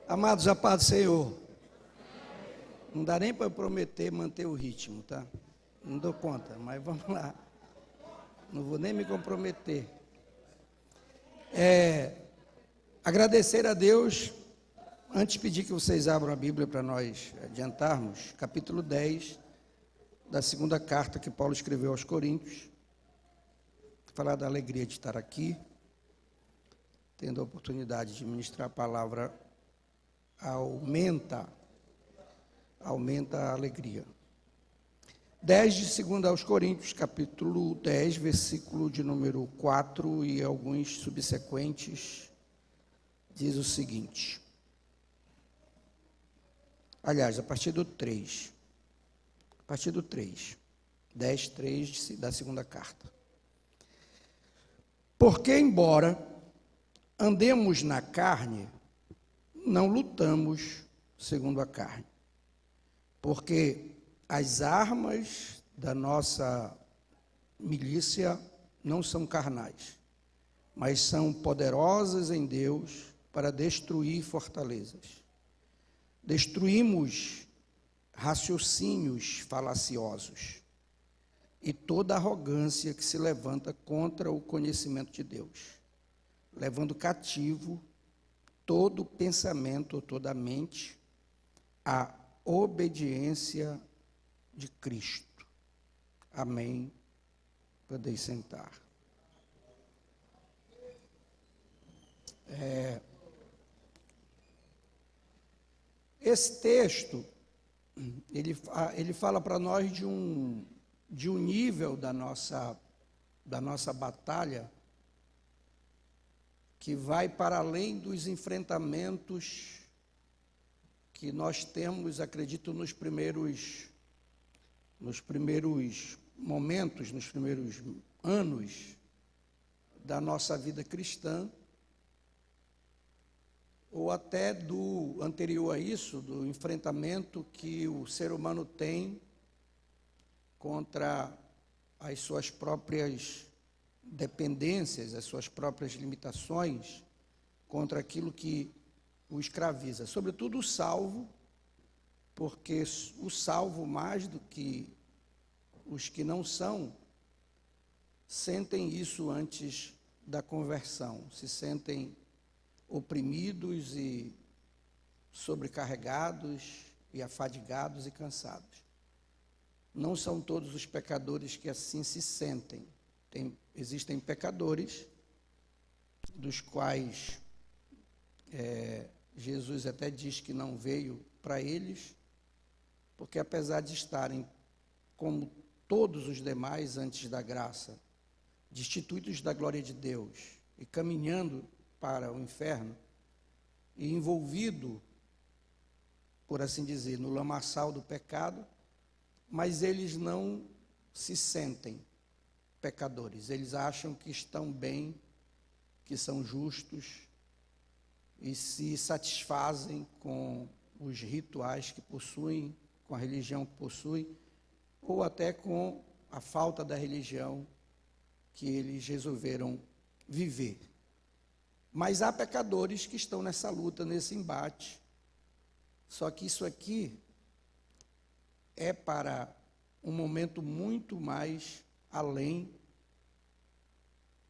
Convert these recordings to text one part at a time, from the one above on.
Amados, a paz do Senhor. Não dá nem para prometer manter o ritmo, tá? Não dou conta, mas vamos lá. Não vou nem me comprometer. Agradecer a Deus. Antes pedir que vocês abram a Bíblia para nós adiantarmos, capítulo 10 da segunda carta que Paulo escreveu aos Coríntios. Falar da alegria de estar aqui, tendo a oportunidade de ministrar a palavra, aumenta a alegria. 10 de 2 aos Coríntios, capítulo 10, versículo de número 4 e alguns subsequentes, diz o seguinte. Aliás, a partir do 3. A partir do 3. 10, 3 da segunda carta. Porque, embora andemos na carne, não lutamos segundo a carne. Porque as armas da nossa milícia não são carnais, mas são poderosas em Deus para destruir fortalezas. Destruímos raciocínios falaciosos e toda arrogância que se levanta contra o conhecimento de Deus, levando cativo todo pensamento, toda mente, à obediência de Cristo. Amém. Podeis sentar. Esse texto, ele fala para nós de um nível da nossa batalha que vai para além dos enfrentamentos que nós temos, acredito, nos primeiros momentos, nos primeiros anos da nossa vida cristã, ou até do anterior a isso, do enfrentamento que o ser humano tem contra as suas próprias dependências, as suas próprias limitações, contra aquilo que o escraviza. Sobretudo o salvo, porque o salvo, mais do que os que não são, sentem isso antes da conversão, se sentem oprimidos e sobrecarregados e afadigados e cansados. Não são todos os pecadores que assim se sentem. Existem pecadores dos quais Jesus até diz que não veio para eles, porque apesar de estarem como todos os demais antes da graça, destituídos da glória de Deus e caminhando para o inferno e envolvido, por assim dizer, no lamaçal do pecado, mas eles não se sentem pecadores. Eles acham que estão bem, que são justos e se satisfazem com os rituais que possuem, com a religião que possuem, ou até com a falta da religião que eles resolveram viver. Mas há pecadores que estão nessa luta, nesse embate. Só que isso aqui é para um momento muito mais além.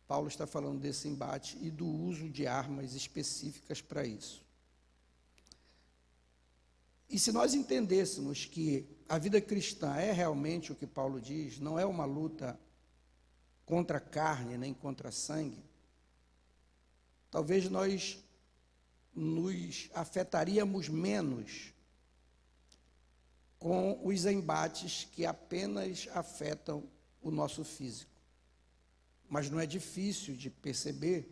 Paulo está falando desse embate e do uso de armas específicas para isso. E se nós entendêssemos que a vida cristã é realmente o que Paulo diz, não é uma luta contra a carne nem contra sangue, talvez nós nos afetaríamos menos com os embates que apenas afetam o nosso físico. Mas não é difícil de perceber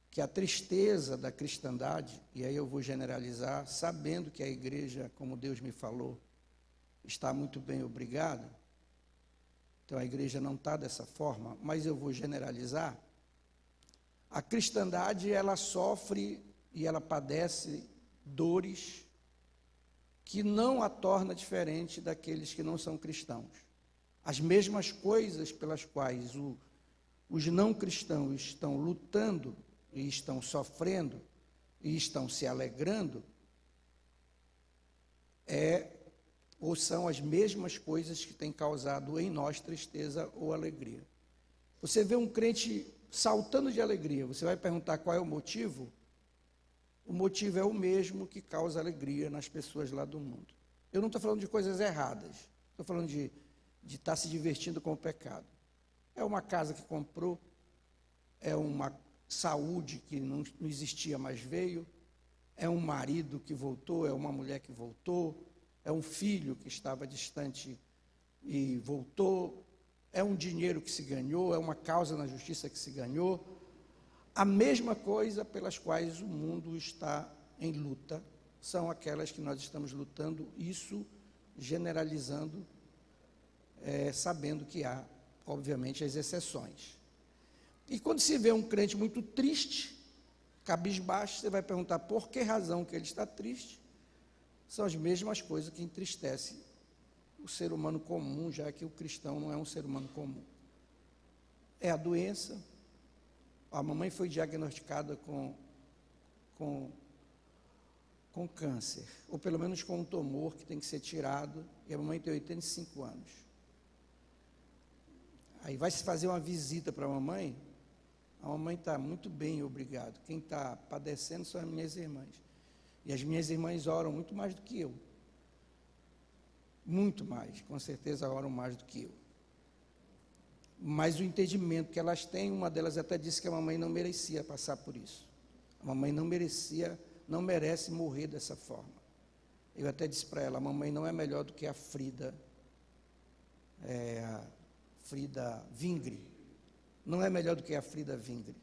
que a tristeza da cristandade, e aí eu vou generalizar, sabendo que a igreja, como Deus me falou, está muito bem, obrigado. Então a igreja não está dessa forma, mas eu vou generalizar. A cristandade, ela sofre e ela padece dores que não a torna diferente daqueles que não são cristãos. As mesmas coisas pelas quais os não cristãos estão lutando e estão sofrendo, e estão se alegrando, ou são as mesmas coisas que têm causado em nós tristeza ou alegria. Você vê um crente saltando de alegria, você vai perguntar qual é o motivo? O motivo é o mesmo que causa alegria nas pessoas lá do mundo. Eu não estou falando de coisas erradas, estou falando de estar se divertindo com o pecado. É uma casa que comprou, é uma saúde que não existia, mas veio, é um marido que voltou, é uma mulher que voltou, é um filho que estava distante e voltou, é um dinheiro que se ganhou, é uma causa na justiça que se ganhou. A mesma coisa pelas quais o mundo está em luta, são aquelas que nós estamos lutando, isso generalizando, sabendo que há, obviamente, as exceções. E quando se vê um crente muito triste, cabisbaixo, você vai perguntar por que razão que ele está triste. São as mesmas coisas que entristecem o ser humano comum, já que o cristão não é um ser humano comum. É a doença. A mamãe foi diagnosticada com câncer, ou pelo menos com um tumor que tem que ser tirado, e a mamãe tem 85 anos. Aí vai se fazer uma visita para a mamãe está muito bem, obrigado. Quem está padecendo são as minhas irmãs. E as minhas irmãs oram muito mais do que eu. Muito mais, com certeza oram mais do que eu. Mas o entendimento que elas têm, uma delas até disse que a mamãe não merecia passar por isso. A mamãe não merece morrer dessa forma. Eu até disse para ela, a mamãe não é melhor do que a Frida Vingre. Não é melhor do que a Frida Vingre.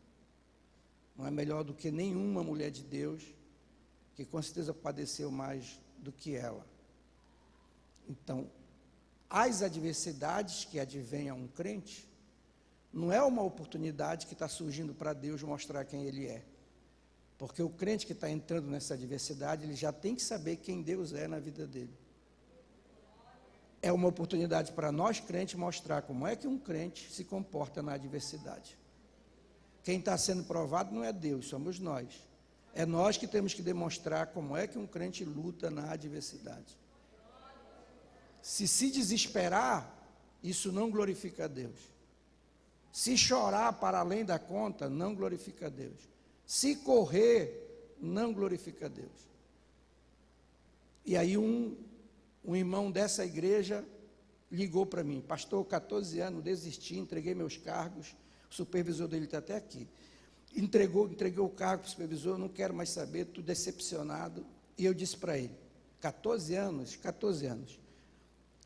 Não é melhor do que nenhuma mulher de Deus, que com certeza padeceu mais do que ela. Então, as adversidades que advêm a um crente, não é uma oportunidade que está surgindo para Deus mostrar quem Ele é. Porque o crente que está entrando nessa adversidade, ele já tem que saber quem Deus é na vida dele. É uma oportunidade para nós crentes mostrar como é que um crente se comporta na adversidade. Quem está sendo provado não é Deus, somos nós. É nós que temos que demonstrar como é que um crente luta na adversidade. Se desesperar, isso não glorifica a Deus. Se chorar para além da conta, não glorifica a Deus. Se correr, não glorifica a Deus. E aí um irmão dessa igreja ligou para mim, pastor, 14 anos, desisti, entreguei meus cargos, o supervisor dele está até aqui. Entreguei o cargo para o supervisor, não quero mais saber, estou decepcionado. E eu disse para ele, 14 anos,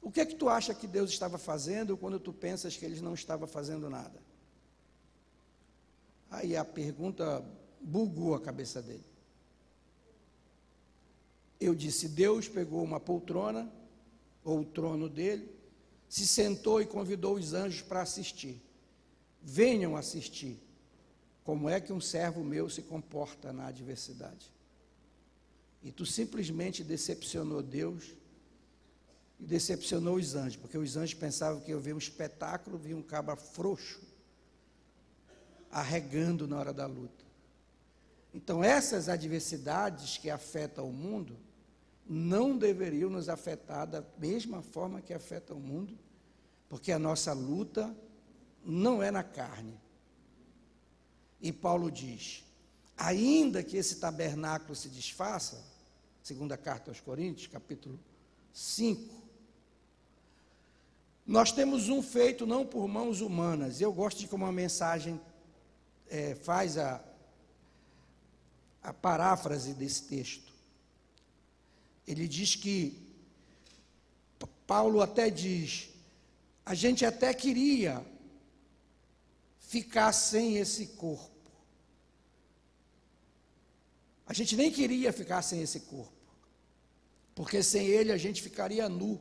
o que é que tu acha que Deus estava fazendo quando tu pensas que Ele não estava fazendo nada? Aí a pergunta bugou a cabeça dele. Eu disse, Deus pegou uma poltrona, ou o trono dele, se sentou e convidou os anjos para assistir. Venham assistir como é que um servo meu se comporta na adversidade. E tu simplesmente decepcionou Deus e decepcionou os anjos, porque os anjos pensavam que eu via um espetáculo, via um cabra frouxo, arregando na hora da luta. Então essas adversidades que afetam o mundo, não deveriam nos afetar da mesma forma que afeta o mundo, porque a nossa luta não é na carne. E Paulo diz, ainda que esse tabernáculo se desfaça, segunda carta aos Coríntios, capítulo 5, nós temos um feito não por mãos humanas. Eu gosto de como a mensagem faz a paráfrase desse texto. Ele diz que, Paulo até diz, a gente até queria ficar sem esse corpo. A gente nem queria ficar sem esse corpo, porque sem ele a gente ficaria nu.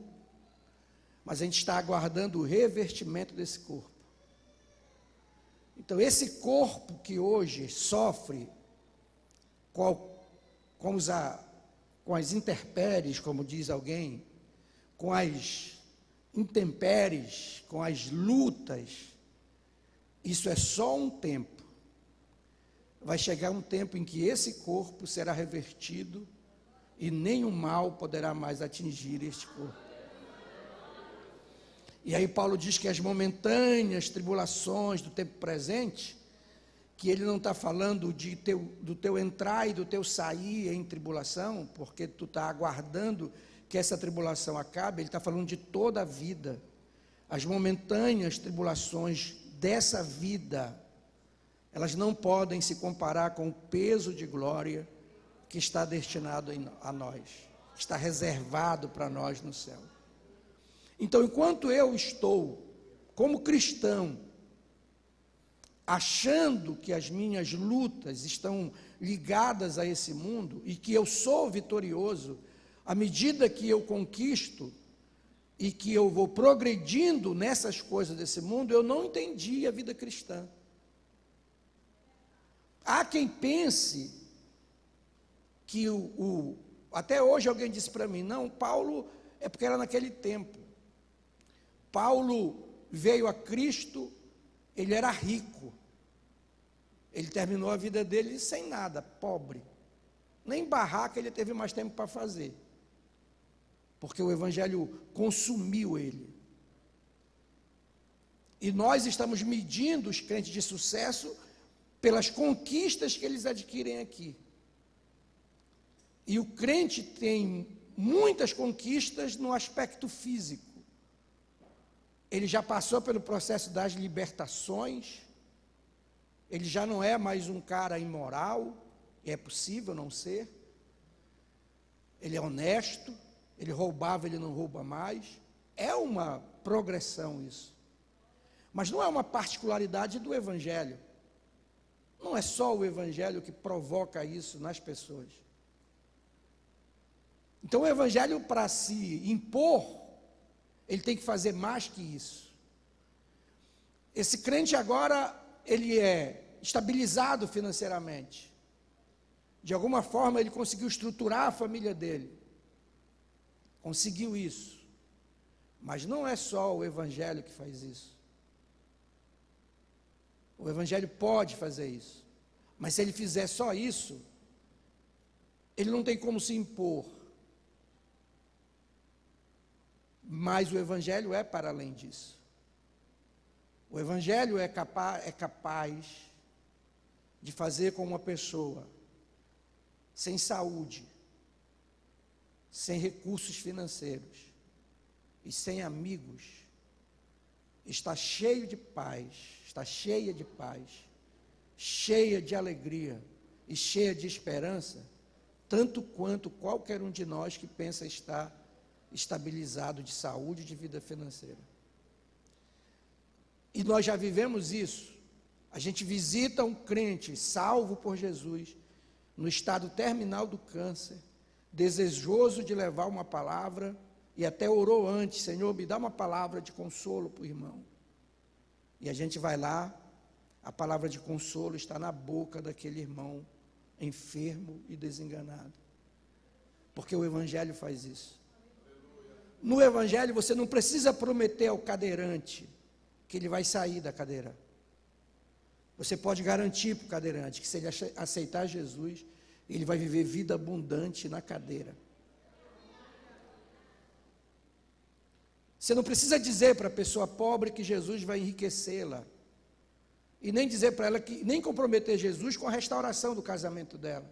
Mas a gente está aguardando o revestimento desse corpo. Então, esse corpo que hoje sofre com as intempéries, como diz alguém, com as intempéries, com as lutas, isso é só um tempo. vai chegar um tempo em que esse corpo será revertido e nenhum mal poderá mais atingir este corpo. E aí Paulo diz que as momentâneas tribulações do tempo presente, que ele não está falando do teu entrar e do teu sair em tribulação, porque tu está aguardando que essa tribulação acabe, ele está falando de toda a vida. As momentâneas tribulações dessa vida, elas não podem se comparar com o peso de glória que está destinado a nós, que está reservado para nós no céu. Então, enquanto eu estou, como cristão, achando que as minhas lutas estão ligadas a esse mundo e que eu sou vitorioso, à medida que eu conquisto e que eu vou progredindo nessas coisas desse mundo, eu não entendi a vida cristã. Há quem pense que até hoje alguém disse para mim, não, Paulo é porque era naquele tempo. Paulo veio a Cristo, ele era rico. Ele terminou a vida dele sem nada, pobre. Nem barraca ele teve mais tempo para fazer. Porque o Evangelho consumiu ele. E nós estamos medindo os crentes de sucesso pelas conquistas que eles adquirem aqui. E o crente tem muitas conquistas no aspecto físico. Ele já passou pelo processo das libertações, ele já não é mais um cara imoral, é possível não ser. Ele é honesto, ele roubava, ele não rouba mais. É uma progressão isso. Mas não é uma particularidade do Evangelho. Não é só o Evangelho que provoca isso nas pessoas. Então o Evangelho, para se impor, ele tem que fazer mais que isso. Esse crente agora, ele é estabilizado financeiramente. De alguma forma ele conseguiu estruturar a família dele. Conseguiu isso. Mas não é só o Evangelho que faz isso. O Evangelho pode fazer isso. Mas se ele fizer só isso, ele não tem como se impor. Mas o Evangelho é para além disso. O Evangelho é capaz de fazer com uma pessoa sem saúde, sem recursos financeiros e sem amigos, está cheio de paz, está cheia de paz, cheia de alegria e cheia de esperança, tanto quanto qualquer um de nós que pensa estar estabilizado de saúde e de vida financeira. E nós já vivemos isso. A gente visita um crente salvo por Jesus, no estado terminal do câncer, desejoso de levar uma palavra, e até orou antes, Senhor, me dá uma palavra de consolo para o irmão. E a gente vai lá, a palavra de consolo está na boca daquele irmão, enfermo e desenganado. Porque o Evangelho faz isso. No Evangelho você não precisa prometer ao cadeirante que ele vai sair da cadeira. Você pode garantir para o cadeirante que se ele aceitar Jesus, ele vai viver vida abundante na cadeira. Você não precisa dizer para a pessoa pobre que Jesus vai enriquecê-la. E nem dizer para ela que, nem comprometer Jesus com a restauração do casamento dela.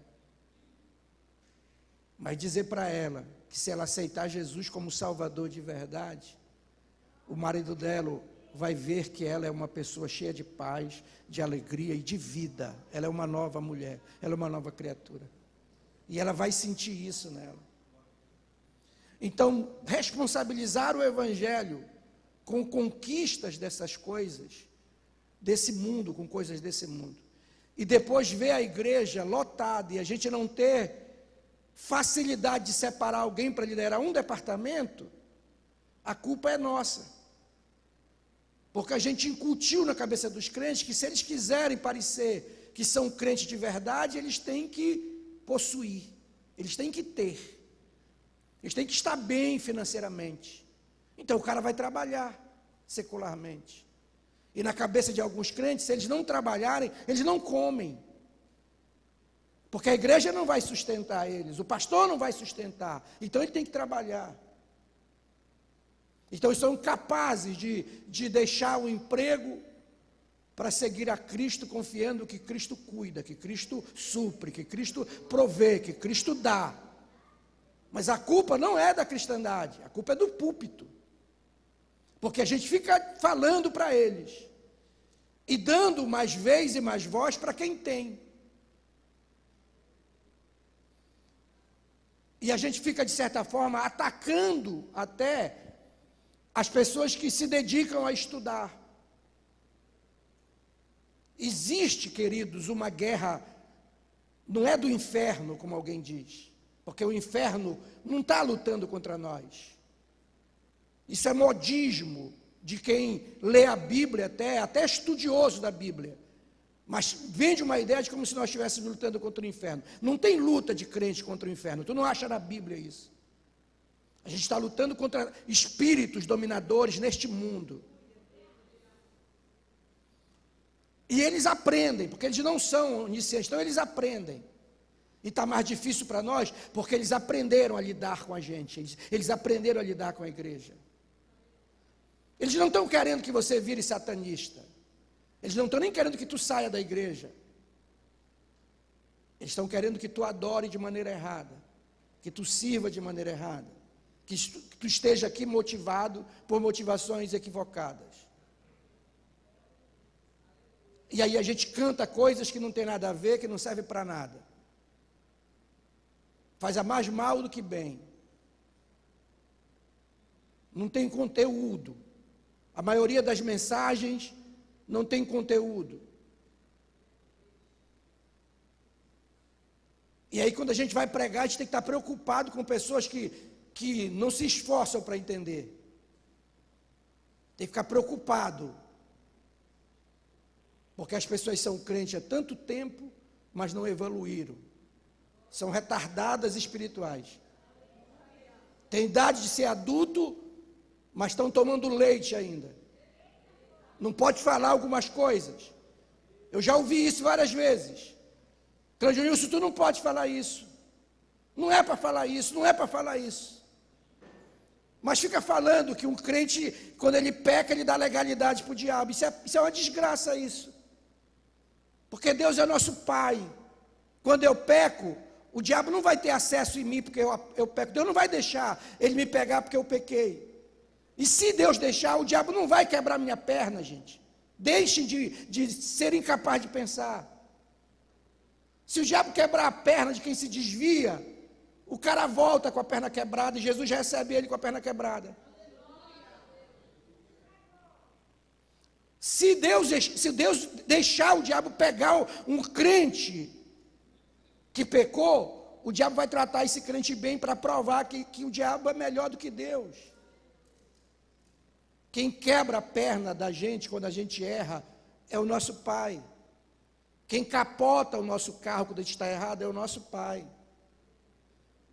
Mas dizer para ela que se ela aceitar Jesus como Salvador de verdade, o marido dela vai ver que ela é uma pessoa cheia de paz, de alegria e de vida. Ela é uma nova mulher, ela é uma nova criatura. E ela vai sentir isso nela. Então, responsabilizar o Evangelho com conquistas dessas coisas, desse mundo, com coisas desse mundo, e depois ver a igreja lotada e a gente não ter facilidade de separar alguém para liderar um departamento, a culpa é nossa. Porque a gente incutiu na cabeça dos crentes que se eles quiserem parecer que são crentes de verdade, eles têm que possuir, eles têm que ter, eles têm que estar bem financeiramente. Então o cara vai trabalhar secularmente. E na cabeça de alguns crentes, se eles não trabalharem, eles não comem. Porque a igreja não vai sustentar eles, o pastor não vai sustentar, então ele tem que trabalhar. Então eles são capazes de deixar o emprego para seguir a Cristo, confiando que Cristo cuida, que Cristo supre, que Cristo provê, que Cristo dá. Mas a culpa não é da cristandade, a culpa é do púlpito. Porque a gente fica falando para eles e dando mais vez e mais voz para quem tem. E a gente fica, de certa forma, atacando até as pessoas que se dedicam a estudar. Existe, queridos, uma guerra, não é do inferno, como alguém diz, porque o inferno não está lutando contra nós. Isso é modismo de quem lê a Bíblia, até estudioso da Bíblia. Mas vende uma ideia de como se nós estivéssemos lutando contra o inferno. Não tem luta de crente contra o inferno. Tu não acha na Bíblia isso. A gente está lutando contra espíritos dominadores neste mundo. E eles aprendem, porque eles não são oniscientes, então eles aprendem. E está mais difícil para nós, porque eles aprenderam a lidar com a gente. Eles aprenderam a lidar com a igreja. Eles não estão querendo que você vire satanista. Eles não estão nem querendo que tu saia da igreja. Eles estão querendo que tu adore de maneira errada, que tu sirva de maneira errada, que tu esteja aqui motivado por motivações equivocadas. E aí a gente canta coisas que não tem nada a ver, que não servem para nada. Faz a mais mal do que bem. Não tem conteúdo. A maioria das mensagens não tem conteúdo. E aí quando a gente vai pregar, a gente tem que estar preocupado com pessoas que não se esforçam para entender. Tem que ficar preocupado. Porque as pessoas são crentes há tanto tempo, mas não evoluíram. São retardadas espirituais. Tem idade de ser adulto, mas estão tomando leite ainda. Não pode falar algumas coisas. Eu já ouvi isso várias vezes. Cleudionilson, tu não pode falar isso. Não é para falar isso, não é para falar isso. Mas fica falando que um crente, quando ele peca, ele dá legalidade para o diabo. Isso é uma desgraça isso. Porque Deus é nosso Pai. Quando eu peco, o diabo não vai ter acesso em mim porque eu peco. Deus não vai deixar ele me pegar porque eu pequei. E se Deus deixar, o diabo não vai quebrar minha perna, gente. Deixem de ser incapazes de pensar. Se o diabo quebrar a perna de quem se desvia, o cara volta com a perna quebrada e Jesus recebe ele com a perna quebrada. Se Deus deixar o diabo pegar um crente que pecou, o diabo vai tratar esse crente bem para provar que o diabo é melhor do que Deus. Quem quebra a perna da gente quando a gente erra é o nosso Pai. Quem capota o nosso carro quando a gente está errado é o nosso Pai.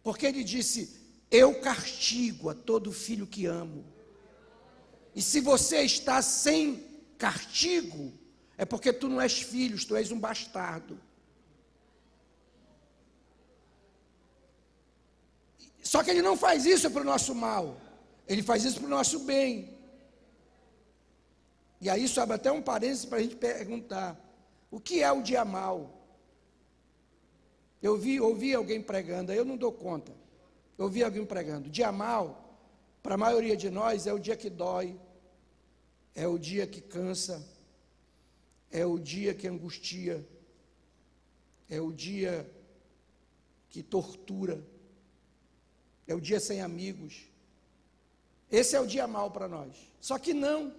Porque Ele disse, eu castigo a todo filho que amo. E se você está sem castigo, é porque tu não és filho, tu és um bastardo. Só que Ele não faz isso para o nosso mal, Ele faz isso para o nosso bem. E aí sobe até um parênteses para a gente perguntar, o que é o dia mau? Eu ouvi alguém pregando, eu não dou conta. Eu ouvi alguém pregando, dia mau, para a maioria de nós, é o dia que dói, é o dia que cansa, é o dia que angustia, é o dia que tortura, é o dia sem amigos. Esse é o dia mau para nós. Só que não.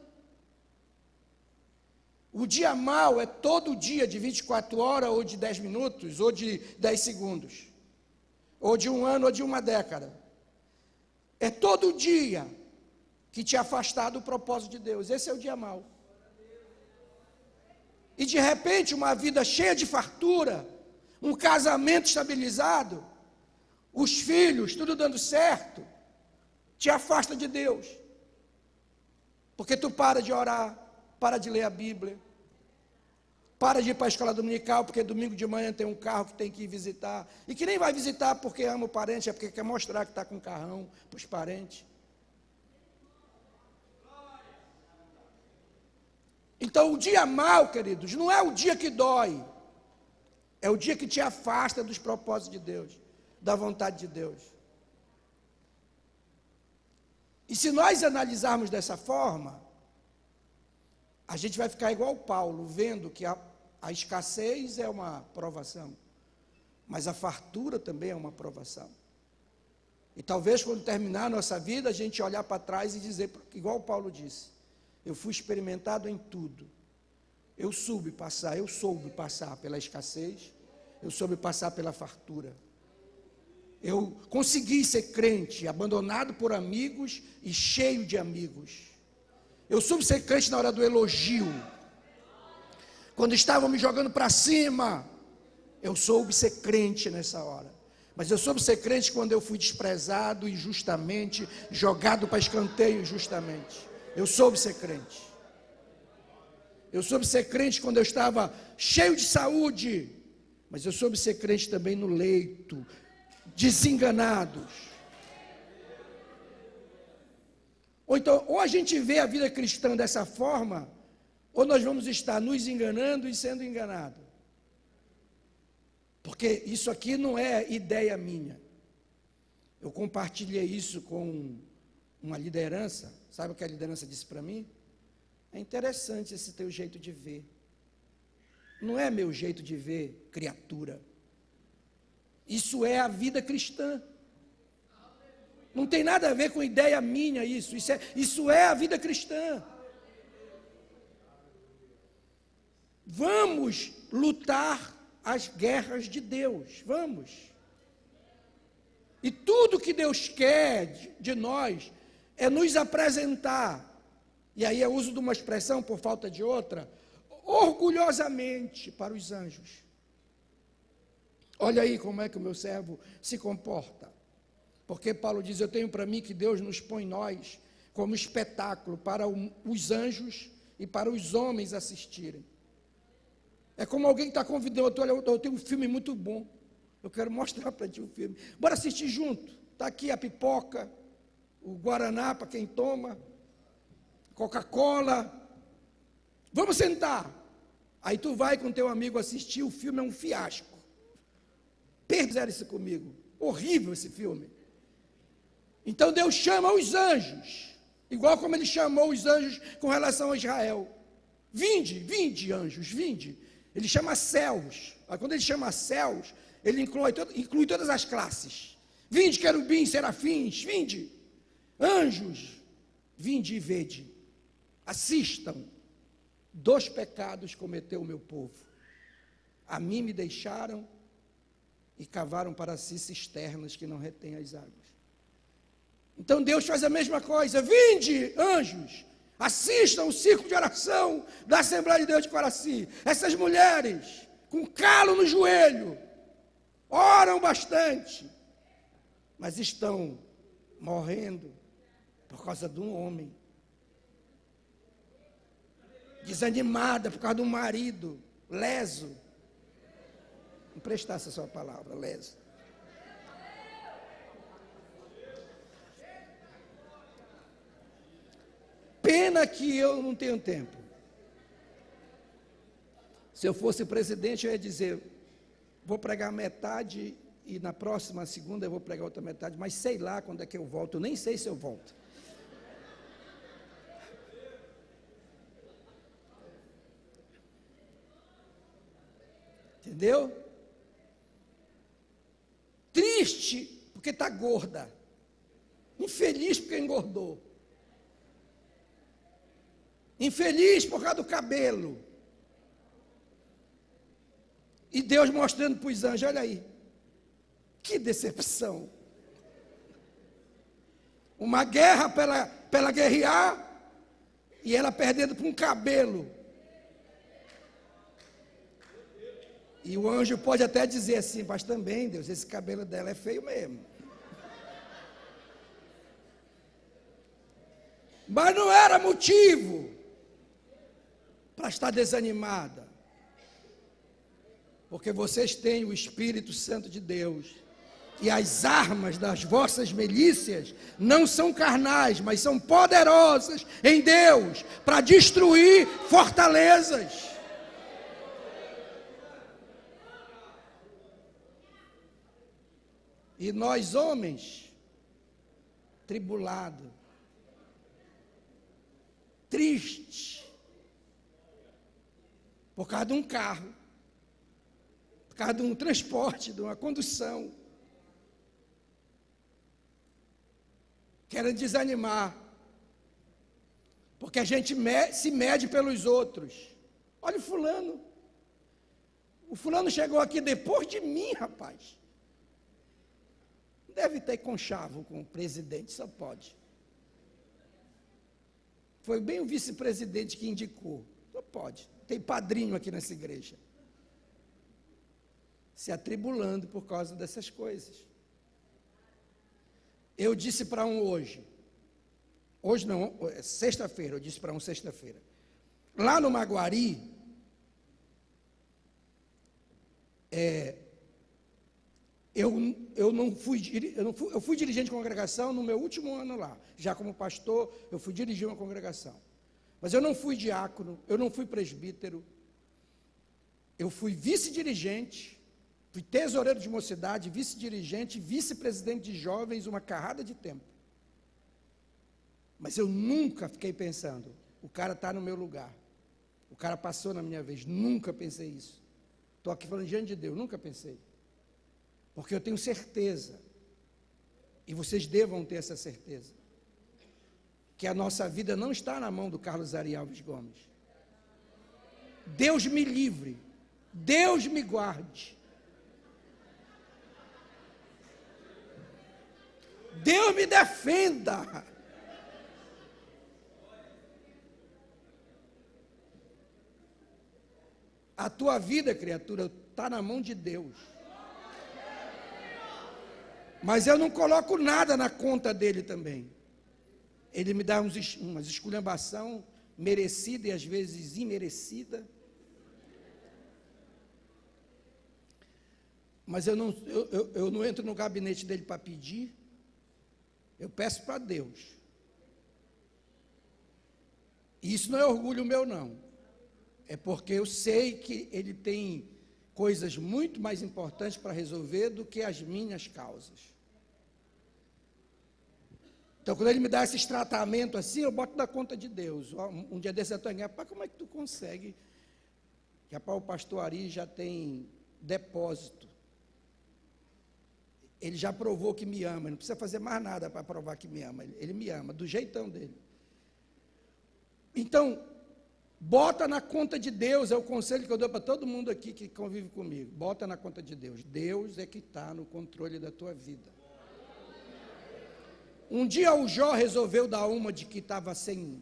O dia mau é todo dia de 24 horas, ou de 10 minutos, ou de 10 segundos, ou de um ano, ou de uma década. É todo dia que te afastar do propósito de Deus. Esse é o dia mau. E de repente, uma vida cheia de fartura, um casamento estabilizado, os filhos, tudo dando certo, te afasta de Deus. Porque tu para de orar, para de ler a Bíblia. para de ir para a escola dominical, porque domingo de manhã tem um carro que tem que ir visitar, e que nem vai visitar porque ama o parente, é porque quer mostrar que está com um carrão para os parentes. Então, o dia mau, queridos, não é o dia que dói, é o dia que te afasta dos propósitos de Deus, da vontade de Deus. E se nós analisarmos dessa forma, a gente vai ficar igual Paulo, vendo que a escassez é uma provação, mas a fartura também é uma provação. E talvez quando terminar a nossa vida, a gente olhar para trás e dizer, igual Paulo disse, eu fui experimentado em tudo. Eu soube passar pela escassez, eu soube passar pela fartura. Eu consegui ser crente, abandonado por amigos e cheio de amigos. Eu soube ser crente na hora do elogio. Quando estavam me jogando para cima, eu soube ser crente nessa hora. Mas eu soube ser crente quando eu fui desprezado injustamente, jogado para escanteio injustamente. Eu soube ser crente. Eu soube ser crente quando eu estava cheio de saúde, mas eu soube ser crente também no leito, desenganados. Ou então, ou a gente vê a vida cristã dessa forma, ou nós vamos estar nos enganando e sendo enganados. Porque isso aqui não é ideia minha. Eu compartilhei isso com uma liderança. Sabe o que a liderança disse para mim? É interessante esse teu jeito de ver. Não é meu jeito de ver, criatura. Isso é a vida cristã. Não tem nada a ver com ideia minha isso. Isso é a vida cristã. Vamos lutar as guerras de Deus. Vamos. E tudo que Deus quer de nós é nos apresentar. E aí eu uso de uma expressão por falta de outra, orgulhosamente para os anjos. Olha aí como é que o meu servo se comporta. Porque Paulo diz, eu tenho para mim que Deus nos põe nós como espetáculo para os anjos e para os homens assistirem. É como alguém que está convidando, olha, eu tenho um filme muito bom, eu quero mostrar para ti o filme. Bora assistir junto. Está aqui a pipoca, o guaraná para quem toma, Coca-Cola. Vamos sentar. Aí tu vai com teu amigo assistir, o filme é um fiasco. Fizeram isso comigo. Horrível esse filme. Então Deus chama os anjos, igual como ele chamou os anjos com relação a Israel. Vinde, anjos, vinde. Ele chama céus. Aí quando ele chama céus, ele inclui todas as classes. Vinde, querubins, serafins, vinde. Anjos, vinde e vede. Assistam. 2 pecados cometeu o meu povo. A mim me deixaram e cavaram para si cisternas que não retêm as águas. Então Deus faz a mesma coisa. Vinde, anjos, assistam o círculo de oração da Assembleia de Deus de Coraci. Essas mulheres, com calo no joelho, oram bastante, mas estão morrendo por causa de um homem. Desanimada por causa do marido, leso. Não prestasse a sua palavra, leso. Pena que eu não tenho tempo. Se eu fosse presidente, eu ia dizer, vou pregar metade e na próxima segunda eu vou pregar outra metade, mas sei lá quando é que eu volto, eu nem sei se eu volto. Entendeu? Triste porque está gorda. Infeliz porque engordou. Infeliz por causa do cabelo. E Deus mostrando para os anjos, olha aí. Que decepção. Uma guerra para ela guerrear e ela perdendo por um cabelo. E o anjo pode até dizer assim, mas também, Deus, esse cabelo dela é feio mesmo. Mas não era motivo para estar desanimada. Porque vocês têm o Espírito Santo de Deus. E as armas das vossas milícias não são carnais, mas são poderosas em Deus para destruir fortalezas. E nós, homens, tribulados, tristes, por causa de um carro, por causa de um transporte, de uma condução, querem desanimar, porque a gente se mede pelos outros. Olha o fulano chegou aqui depois de mim, rapaz. Deve ter conchavo com o presidente, só pode. Foi bem o vice-presidente que indicou, só pode. Tem padrinho aqui nessa igreja. Se atribulando por causa dessas coisas. Eu disse para um hoje não, sexta-feira, eu disse para um sexta-feira, lá no Maguari, eu fui dirigente de congregação no meu último ano lá, já como pastor, eu fui dirigir uma congregação, mas eu não fui diácono, eu não fui presbítero, eu fui vice-dirigente, fui tesoureiro de mocidade, vice-dirigente, vice-presidente de jovens, uma carrada de tempo. Mas eu nunca fiquei pensando, o cara está no meu lugar, o cara passou na minha vez, nunca pensei isso. Estou aqui falando diante de Deus, nunca pensei. Porque eu tenho certeza, e vocês devam ter essa certeza, que a nossa vida não está na mão do Carlos Ari Alves Gomes. Deus me livre, Deus me guarde. Deus me defenda. A tua vida, criatura, está na mão de Deus. Mas eu não coloco nada na conta dele também. Ele me dá umas esculhambação merecida e às vezes imerecida. Mas eu não entro no gabinete dele para pedir. Eu peço para Deus. E isso não é orgulho meu, não. É porque eu sei que ele tem coisas muito mais importantes para resolver do que as minhas causas. Então, quando ele me dá esses tratamentos assim, eu boto na conta de Deus. Um dia desse eu estou enganado, como é que tu consegue? Rapaz, o pastor Ari já tem depósito. Ele já provou que me ama, ele não precisa fazer mais nada para provar que me ama. Ele me ama, do jeitão dele. Então, bota na conta de Deus, é o conselho que eu dou para todo mundo aqui que convive comigo. Bota na conta de Deus. Deus é que está no controle da tua vida. Um dia o Jó resolveu dar uma de que estava sem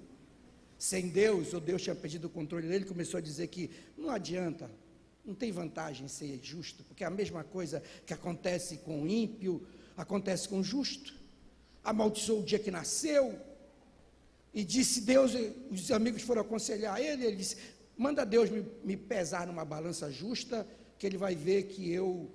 Deus, ou Deus tinha perdido o controle dele, começou a dizer que não adianta, não tem vantagem ser justo, porque a mesma coisa que acontece com o ímpio, acontece com o justo. Amaldiçoou o dia que nasceu, e disse Deus, os amigos foram aconselhar ele disse, manda Deus me pesar numa balança justa, que ele vai ver que eu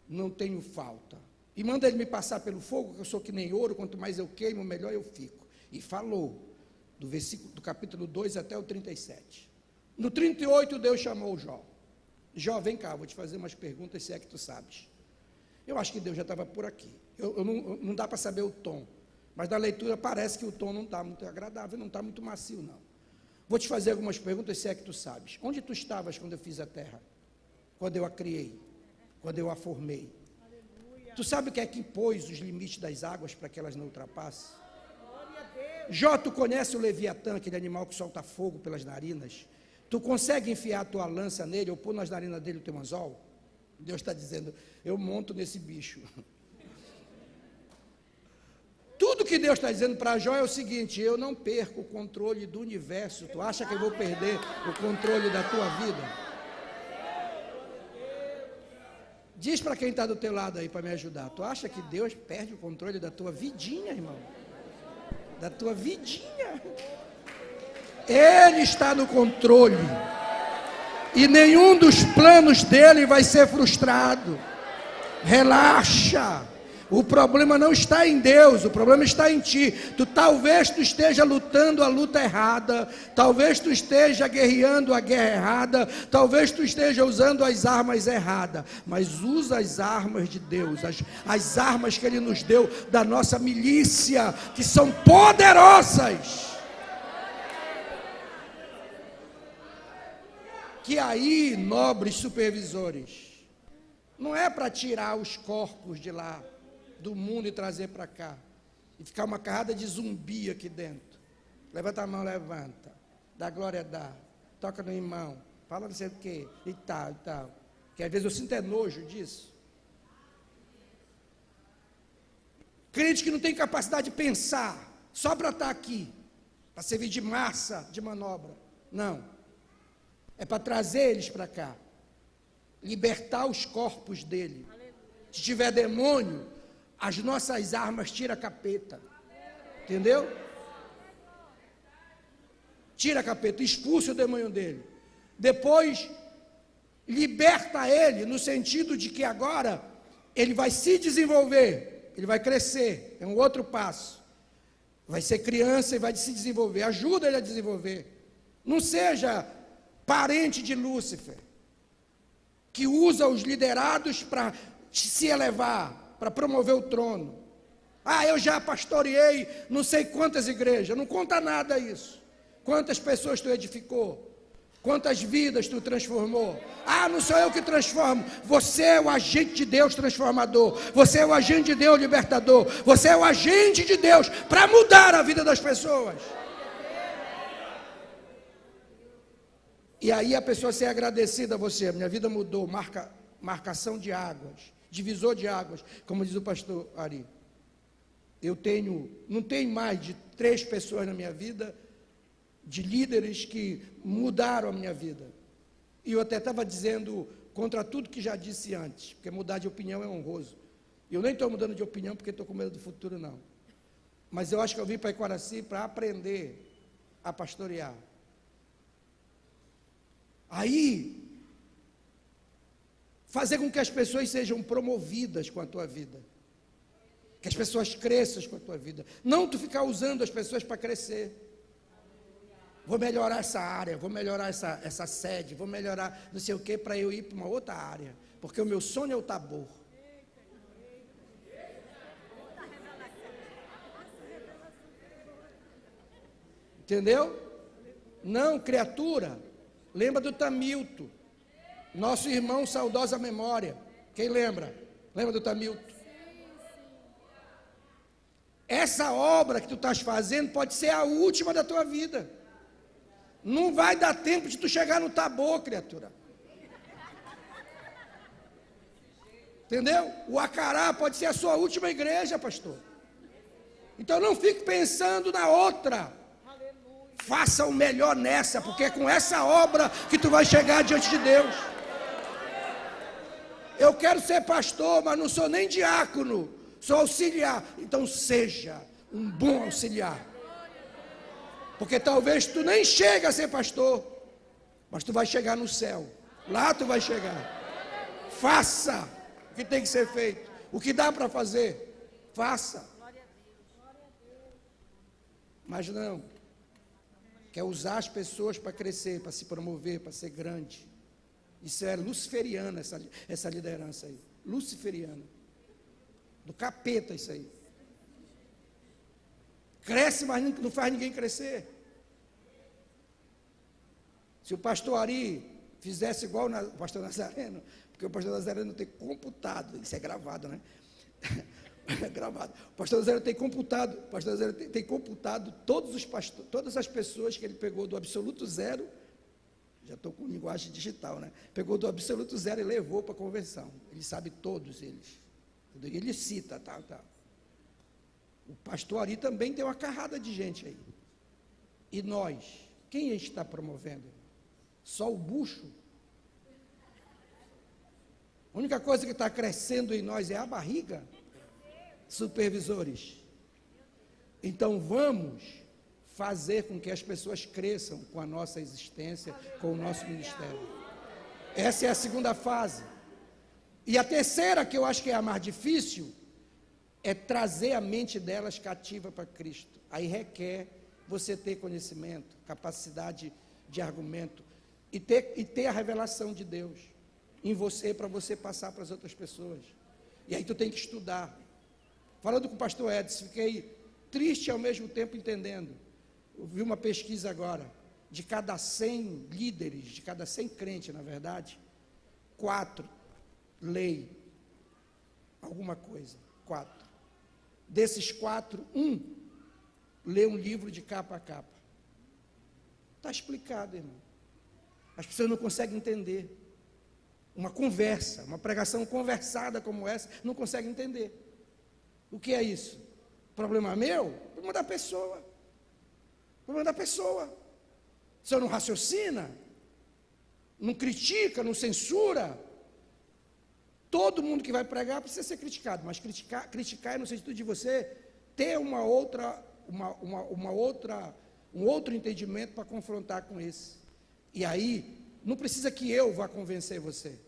não tenho falta. E manda ele me passar pelo fogo, que eu sou que nem ouro, quanto mais eu queimo, melhor eu fico. E falou, do capítulo 2 até o 37. No 38, Deus chamou Jó. Jó, vem cá, vou te fazer umas perguntas, se é que tu sabes. Eu acho que Deus já estava por aqui. Não dá para saber o tom. Mas da leitura parece que o tom não está muito agradável, não está muito macio, não. Vou te fazer algumas perguntas, se é que tu sabes. Onde tu estavas quando eu fiz a terra? Quando eu a criei? Quando eu a formei? Aleluia. Tu sabe o que é que pôs os limites das águas para que elas não ultrapassem? Jó, tu conhece o Leviatã, aquele animal que solta fogo pelas narinas? Tu consegue enfiar a tua lança nele ou pôr nas narinas dele o teu anzol? Deus está dizendo, eu monto nesse bicho. Tudo que Deus está dizendo para Jó é o seguinte, eu não perco o controle do universo. Tu acha que eu vou perder o controle da tua vida? Diz para quem está do teu lado aí para me ajudar. Tu acha que Deus perde o controle da tua vidinha, irmão? Da tua vidinha. Ele está no controle. E nenhum dos planos dele vai ser frustrado. Relaxa. O problema não está em Deus, o problema está em ti. Talvez tu esteja lutando a luta errada, talvez tu esteja guerreando a guerra errada, talvez tu esteja usando as armas erradas, mas usa as armas de Deus, as armas que Ele nos deu, da nossa milícia, que são poderosas. Que aí, nobres supervisores, não é para tirar os corpos de lá, do mundo, e trazer para cá, e ficar uma carrada de zumbi aqui dentro. Levanta a mão, levanta, dá glória, dá, toca no irmão, fala não sei o que, e tal, que às vezes eu sinto nojo disso. Crente que não tem capacidade de pensar, só para estar aqui, para servir de massa, de manobra. Não, é para trazer eles para cá, libertar os corpos dele. Se tiver demônio, as nossas armas tira capeta, entendeu? Tira capeta, expulsa o demônio dele. Depois, liberta ele, no sentido de que agora ele vai se desenvolver, ele vai crescer, é um outro passo. Vai ser criança e vai se desenvolver, ajuda ele a desenvolver. Não seja parente de Lúcifer, que usa os liderados para se elevar, para promover o trono. Eu já pastoreei não sei quantas igrejas. Não conta nada isso. Quantas pessoas tu edificou? Quantas vidas tu transformou? Não sou eu que transformo. Você é o agente de Deus transformador. Você é o agente de Deus libertador. Você é o agente de Deus para mudar a vida das pessoas. E aí a pessoa ser agradecida a você. Minha vida mudou. Marcação de águas, divisor de águas, como diz o pastor Ari. Não tenho mais de 3 pessoas na minha vida, de líderes que mudaram a minha vida. E eu até estava dizendo contra tudo que já disse antes, porque mudar de opinião é honroso. Eu nem estou mudando de opinião porque estou com medo do futuro, não. Mas eu acho que eu vim para Icoraci para aprender a pastorear. Aí, fazer com que as pessoas sejam promovidas com a tua vida, que as pessoas cresçam com a tua vida, não tu ficar usando as pessoas para crescer. Vou melhorar essa área, vou melhorar essa sede, vou melhorar não sei o que, para eu ir para uma outra área, porque o meu sonho é o Tabor. Entendeu? Não, criatura, lembra do Tamilto, nosso irmão, saudosa memória. Quem lembra? Lembra do Tamilto? Essa obra que tu estás fazendo pode ser a última da tua vida. Não vai dar tempo de tu chegar no Tabor, criatura. Entendeu? O Acará pode ser a sua última igreja, pastor. Então não fique pensando na outra. Faça o melhor nessa, porque é com essa obra que tu vai chegar diante de Deus. Eu quero ser pastor, mas não sou nem diácono, sou auxiliar. Então seja um bom auxiliar. Porque talvez tu nem chegue a ser pastor, mas tu vai chegar no céu. Lá tu vai chegar. Faça o que tem que ser feito. O que dá para fazer, faça. Mas não. Quer usar as pessoas para crescer, para se promover, para ser grande. Isso é luciferiana, essa liderança aí. Luciferiana. Do capeta isso aí. Cresce, mas não faz ninguém crescer. Se o pastor Ari fizesse igual o pastor Nazareno, porque o pastor Nazareno tem computado, isso é gravado, né? É gravado. O pastor Nazareno tem computado todas as pessoas que ele pegou do absoluto zero. Já estou com linguagem digital, né? Pegou do absoluto zero e levou para a conversão. Ele sabe todos eles. E ele cita, tal. O pastor Ari também tem uma carrada de gente aí. E nós? Quem a gente está promovendo? Só o bucho? A única coisa que está crescendo em nós é a barriga? Supervisores. Então vamos fazer com que as pessoas cresçam com a nossa existência, com o nosso ministério. Essa é a segunda fase. E a terceira, que eu acho que é a mais difícil, é trazer a mente delas cativa para Cristo. Aí requer você ter conhecimento, capacidade de argumento e ter a revelação de Deus em você, para você passar para as outras pessoas. E aí tu tem que estudar. Falando com o pastor Edson, fiquei triste e ao mesmo tempo entendendo. Eu vi uma pesquisa agora, de cada 100 líderes, de cada 100 crentes, na verdade, 4 leem alguma coisa, 4. Desses 4, 1 lê um livro de capa a capa. Está explicado, irmão. As pessoas não conseguem entender. Uma conversa, uma pregação conversada como essa, não conseguem entender. O que é isso? Problema meu? Problema da pessoa. Problema da pessoa. Se eu não raciocina, não critica, não censura, todo mundo que vai pregar precisa ser criticado, mas criticar é no sentido de você ter um outro entendimento para confrontar com esse. E aí, não precisa que eu vá convencer você.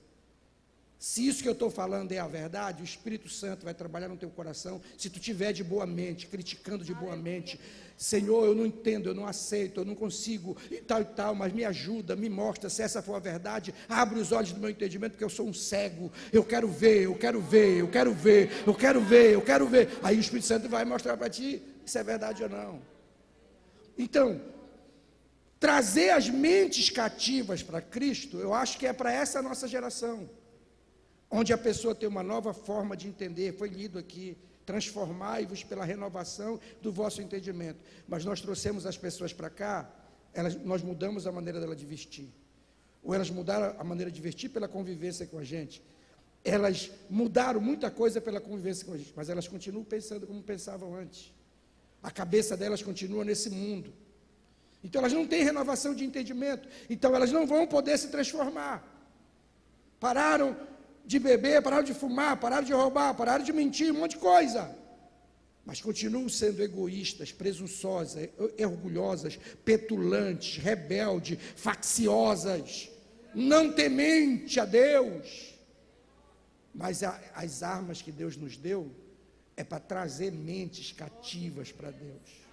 Se isso que eu estou falando é a verdade, o Espírito Santo vai trabalhar no teu coração. Se tu tiver de boa mente, criticando de boa mente, Senhor, eu não entendo, eu não aceito, eu não consigo, e tal, mas me ajuda, me mostra, se essa for a verdade, abre os olhos do meu entendimento, porque eu sou um cego, eu quero ver, eu quero ver, eu quero ver, eu quero ver, eu quero ver. Aí o Espírito Santo vai mostrar para ti se é verdade ou não. Então, trazer as mentes cativas para Cristo, eu acho que é para essa nossa geração, onde a pessoa tem uma nova forma de entender. Foi lido aqui, transformai-vos pela renovação do vosso entendimento. Mas nós trouxemos as pessoas para cá, nós mudamos a maneira delas de vestir, ou elas mudaram a maneira de vestir pela convivência com a gente. Elas mudaram muita coisa pela convivência com a gente, mas elas continuam pensando como pensavam antes. A cabeça delas continua nesse mundo. Então elas não têm renovação de entendimento, então elas não vão poder se transformar. Pararam de beber, pararam de fumar, pararam de roubar, pararam de mentir, um monte de coisa. Mas continuam sendo egoístas, presunçosas, orgulhosas, petulantes, rebeldes, facciosas, não temente a Deus. Mas as armas que Deus nos deu é para trazer mentes cativas para Deus.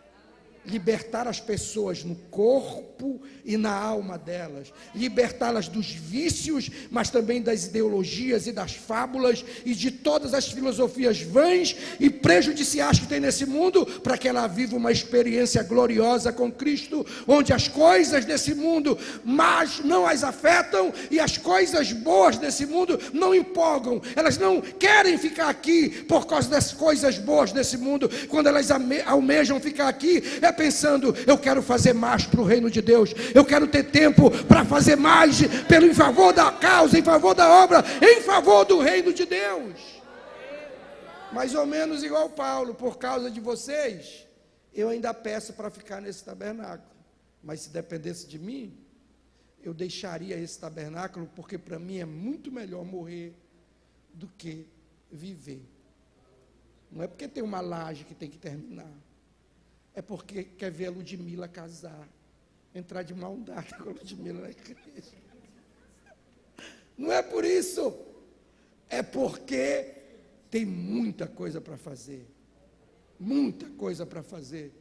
Libertar as pessoas no corpo e na alma delas, libertá-las dos vícios, mas também das ideologias e das fábulas e de todas as filosofias vãs e prejudiciais que tem nesse mundo, para que ela viva uma experiência gloriosa com Cristo, onde as coisas desse mundo mas não as afetam e as coisas boas desse mundo não empolgam. Elas não querem ficar aqui por causa das coisas boas desse mundo. Quando elas almejam ficar aqui, é pensando, eu quero fazer mais para o reino de Deus, eu quero ter tempo para fazer mais em favor da causa, em favor da obra, em favor do reino de Deus. Mais ou menos igual Paulo: por causa de vocês, eu ainda peço para ficar nesse tabernáculo, mas se dependesse de mim, eu deixaria esse tabernáculo, porque para mim é muito melhor morrer do que viver. Não é porque tem uma laje que tem que terminar, é porque quer ver a Ludmila casar, entrar de mão dada com a Ludmila na igreja. Não é por isso, é porque tem muita coisa para fazer, muita coisa para fazer.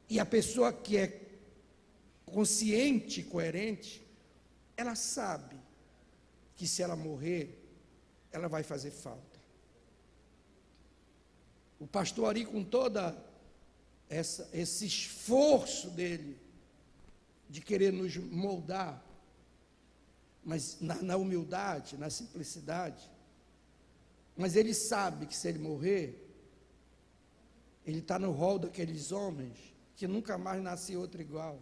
E a pessoa que é consciente e coerente, ela sabe que se ela morrer, ela vai fazer falta. O pastor Ari, com toda esse esforço dele de querer nos moldar, mas na humildade, na simplicidade, mas ele sabe que se ele morrer, ele está no rol daqueles homens que nunca mais nasce outro igual,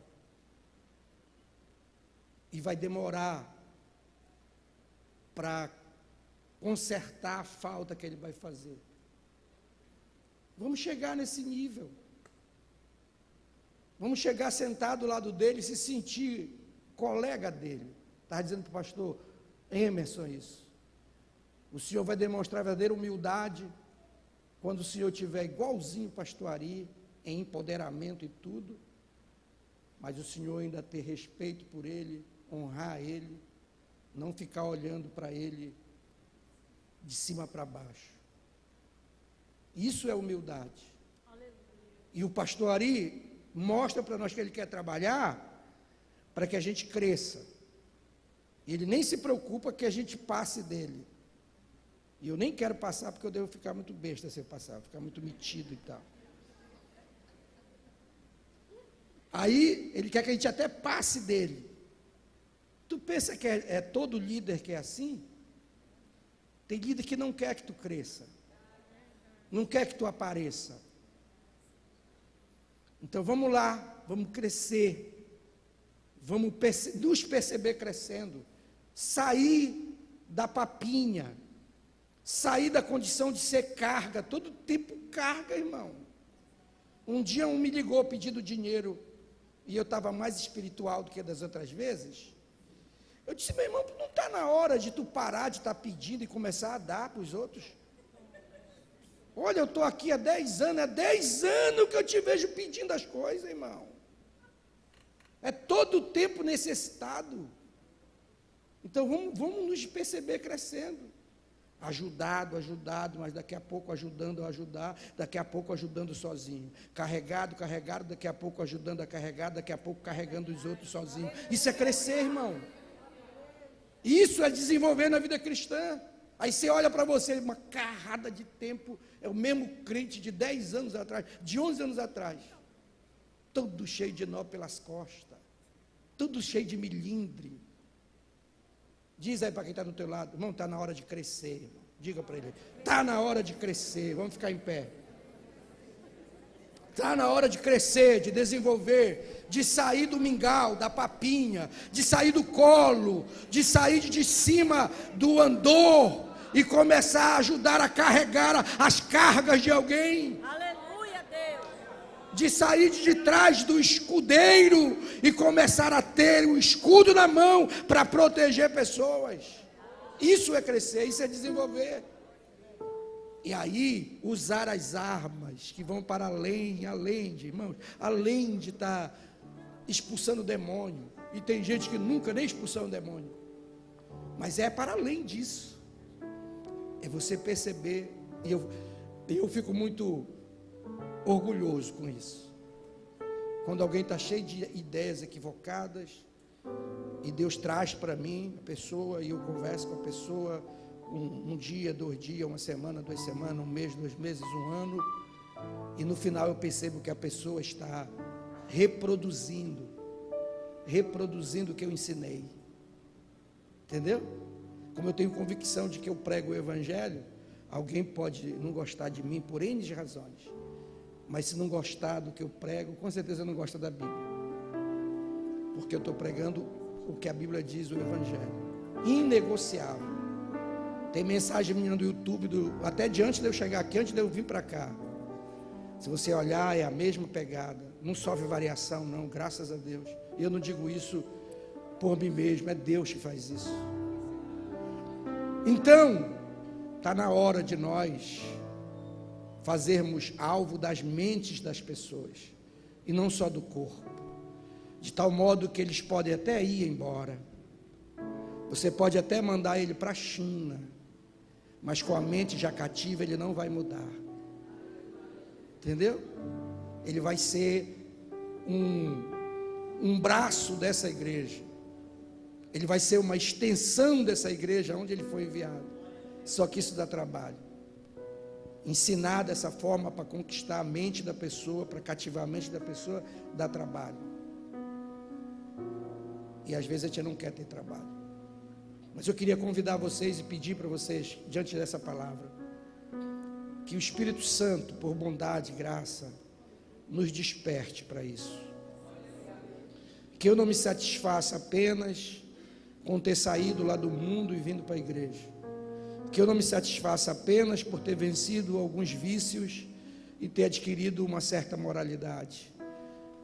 e vai demorar para consertar a falta que ele vai fazer. Vamos chegar nesse nível. Vamos chegar sentado do lado dele e se sentir colega dele. Estava dizendo para o pastor Emerson isso. O senhor vai demonstrar verdadeira humildade quando o senhor tiver igualzinho o pastor Ari, em empoderamento e tudo, mas o senhor ainda ter respeito por ele, honrar ele Não ficar olhando para ele de cima para baixo. Isso é humildade. E o pastor Ari mostra para nós que ele quer trabalhar para que a gente cresça. Ele nem se preocupa que a gente passe dele. E eu nem quero passar porque eu devo ficar muito besta se eu passar, ficar muito metido e tal. Aí ele quer que a gente até passe dele. Tu pensa que é todo líder que é assim? Tem líder que não quer que tu cresça. Não quer que tu apareça. Então vamos lá, vamos crescer. Vamos nos perceber crescendo. Sair da papinha. Sair da condição de ser carga. Todo tempo carga, irmão. Um dia um me ligou pedindo dinheiro. E eu estava mais espiritual do que das outras vezes. Eu disse, meu irmão, não está na hora de tu parar de estar pedindo e começar a dar para os outros? Olha, eu estou aqui há 10 anos, é 10 anos que eu te vejo pedindo as coisas, irmão. É todo o tempo necessitado. Então vamos nos perceber crescendo. Ajudado, mas daqui a pouco ajudando a ajudar, daqui a pouco ajudando sozinho. Carregado, daqui a pouco ajudando a carregar, daqui a pouco carregando os outros sozinho. Isso é crescer, irmão. Isso é desenvolver na vida cristã. Aí você olha para você, uma carrada de tempo, é o mesmo crente de 10 anos atrás, de 11 anos atrás. Todo cheio de nó pelas costas, tudo cheio de milindre. Diz aí para quem está do teu lado, irmão, está na hora de crescer, irmão. Diga para ele, está na hora de crescer, vamos ficar em pé. Está na hora de crescer, de desenvolver, de sair do mingau, da papinha, de sair do colo, de sair de cima do andor e começar a ajudar a carregar as cargas de alguém. Aleluia, Deus. De sair de trás do escudeiro e começar a ter o escudo na mão para proteger pessoas. Isso é crescer, isso é desenvolver. E aí, usar as armas que vão para além de, irmãos, além de estar expulsando o demônio. E tem gente que nunca nem expulsou um demônio. Mas é para além disso. É você perceber, e eu fico muito orgulhoso com isso. Quando alguém está cheio de ideias equivocadas, e Deus traz para mim a pessoa, e eu converso com a pessoa, um dia, 2 dias, 1 semana, 2 semanas, 1 mês, 2 meses, 1 ano, e no final eu percebo que a pessoa está reproduzindo o que eu ensinei. Entendeu? Como eu tenho convicção de que eu prego o Evangelho, alguém pode não gostar de mim por N razões, mas se não gostar do que eu prego, com certeza não gosta da Bíblia, porque eu estou pregando o que a Bíblia diz, o Evangelho, inegociável. Tem mensagem minha do YouTube, até de antes de eu chegar aqui, antes de eu vir para cá. Se você olhar, é a mesma pegada, não sofre variação não, graças a Deus. E eu não digo isso por mim mesmo, é Deus que faz isso. Então, está na hora de nós fazermos alvo das mentes das pessoas, e não só do corpo, de tal modo que eles podem até ir embora, você pode até mandar ele para a China, mas com a mente já cativa ele não vai mudar, entendeu? Ele vai ser um braço dessa igreja, ele vai ser uma extensão dessa igreja onde ele foi enviado. Só que isso dá trabalho. Ensinar dessa forma para conquistar a mente da pessoa, para cativar a mente da pessoa, dá trabalho. E às vezes a gente não quer ter trabalho. Mas eu queria convidar vocês e pedir para vocês, diante dessa palavra, que o Espírito Santo, por bondade e graça, nos desperte para isso. Que eu não me satisfaça apenas com ter saído lá do mundo e vindo para a igreja. Que eu não me satisfaça apenas por ter vencido alguns vícios e ter adquirido uma certa moralidade.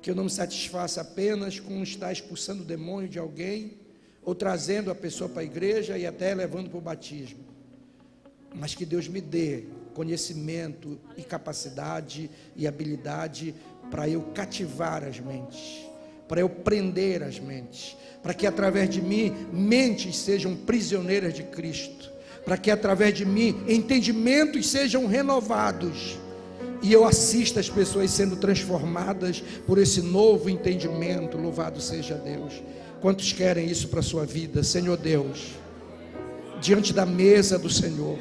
Que eu não me satisfaça apenas com estar expulsando o demônio de alguém, ou trazendo a pessoa para a igreja e até levando para o batismo. Mas que Deus me dê conhecimento e capacidade e habilidade para eu cativar as mentes, para eu prender as mentes, para que através de mim mentes sejam prisioneiras de Cristo, para que através de mim entendimentos sejam renovados e eu assista as pessoas sendo transformadas por esse novo entendimento. Louvado seja Deus. Quantos querem isso para a sua vida? Senhor Deus, diante da mesa do Senhor,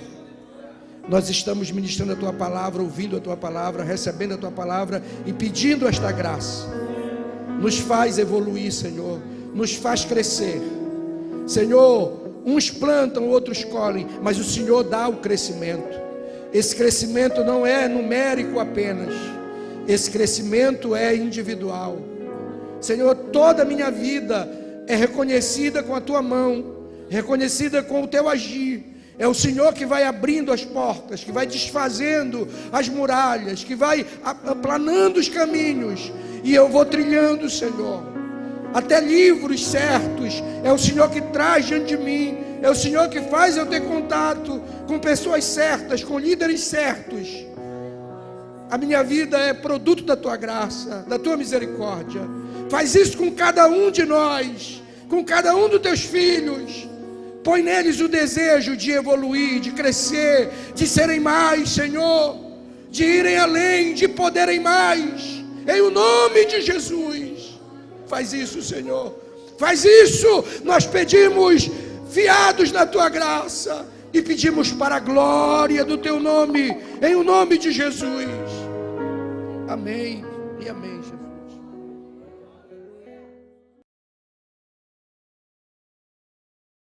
nós estamos ministrando a Tua Palavra, ouvindo a Tua Palavra, recebendo a Tua Palavra e pedindo esta graça. Nos faz evoluir, Senhor, nos faz crescer. Senhor, uns plantam, outros colhem, mas o Senhor dá o crescimento. Esse crescimento não é numérico apenas, esse crescimento é individual. Senhor, toda a minha vida é reconhecida com a Tua mão, reconhecida com o Teu agir. É o Senhor que vai abrindo as portas, que vai desfazendo as muralhas, que vai aplanando os caminhos, e eu vou trilhando, Senhor, até livros certos. É o Senhor que traz diante de mim, é o Senhor que faz eu ter contato com pessoas certas, com líderes certos. A minha vida é produto da Tua graça, da Tua misericórdia. Faz isso com cada um de nós, com cada um dos Teus filhos. Põe neles o desejo de evoluir, de crescer, de serem mais, Senhor, de irem além, de poderem mais, em o nome de Jesus. Faz isso, Senhor, faz isso. Nós pedimos, fiados na Tua graça, e pedimos para a glória do Teu nome, em o nome de Jesus. Amém e amém.